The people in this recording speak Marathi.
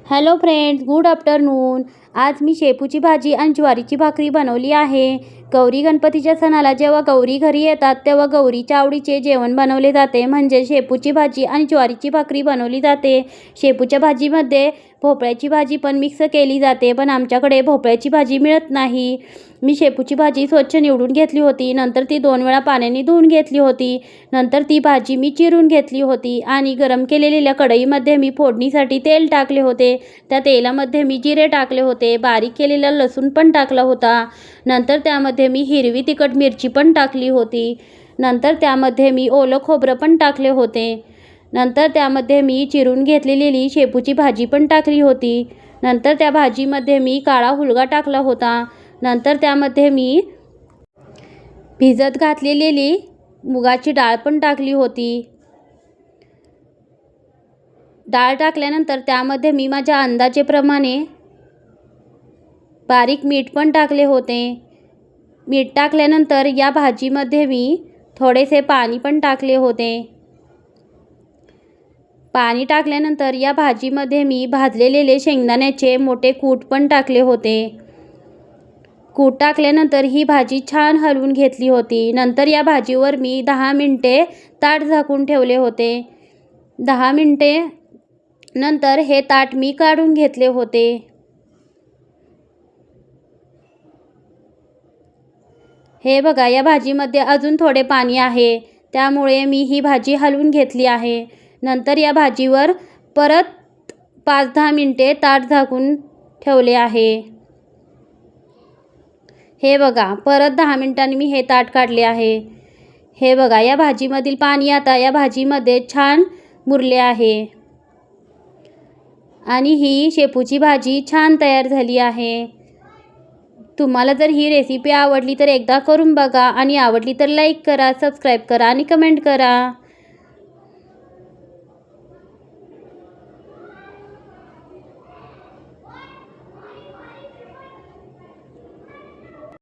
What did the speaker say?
Hello friends, good afternoon. आज मी शेपूची भाजी आणि ज्वारीची भाकरी बनवली आहे. गौरी गणपतीच्या सणाला जेव्हा गौरी घरी येतात तेव्हा गौरीच्या आवडीचे जेवण बनवले जाते, म्हणजे शेपूची भाजी आणि ज्वारीची भाकरी बनवली जाते. शेपूच्या भाजीमध्ये भोपळ्याची भाजी पण मिक्स केली जाते, पण आमच्याकडे भोपळ्याची भाजी मिळत नाही. मी शेपूची भाजी स्वच्छ निवडून घेतली होती. नंतर ती 2 वेळा पाण्याने धुवून घेतली होती. नंतर ती भाजी मी चिरून घेतली होती आणि गरम केलेल्या कढईमध्ये मी फोडणीसाठी तेल टाकले होते. त्या तेलामध्ये मी जिरे टाकले होते, बारीक केलेला लसूण पण टाकला होता. नंतर त्यामध्ये मी हिरवी तिखट मिरची पण टाकली होती. नंतर त्यामध्ये मी ओलं खोबरं पण टाकले होते. नंतर त्यामध्ये मी चिरून घेतलेली शेपूची भाजी पण टाकली होती. नंतर त्या भाजीमध्ये मी काळा हुलगा टाकला होता. नंतर त्यामध्ये मी भिजत घातलेली मुगाची डाळ पण टाकली होती. डाळ टाकल्यानंतर त्यामध्ये मी माझ्या अंदाजेप्रमाणे बारीक मीठ पण टाकले होते. मीठ टाकल्यानंतर या भाजीमध्ये मी थोडेसे पाणी पण टाकले होते. पाणी टाकल्यानंतर या भाजीमध्ये मी भाजलेले शेंगदाण्याचे मोठे कूट पण टाकले होते. कूट टाकल्यानंतर ही भाजी छान हलवून घेतली होती. नंतर या भाजीवर मी 10 मिनिटे ताट झाकून ठेवले होते. 10 मिनिटे नंतर हे ताट मी काढून घेतले होते. हे बघा, या भाजीमध्ये अजून थोडे पाणी आहे, त्यामुळे मी ही भाजी हलवून घेतली आहे. नंतर या भाजीवर परत 5-10 मिनिटे ताट झाकून ठेवले आहे. हे बघा, परत 10 मिनिटांनी मी हे ताट काढले आहे. हे बघा, या भाजीमधील पाणी आता या भाजीमध्ये छान मुरले आहे आणि ही शेपूची भाजी छान तयार झाली आहे. तुम्हाला जर ही रेसिपी आवडली तर एकदा करून बघा आणि आवडली तर लाईक करा, सबस्क्राईब करा आणि कमेंट करा.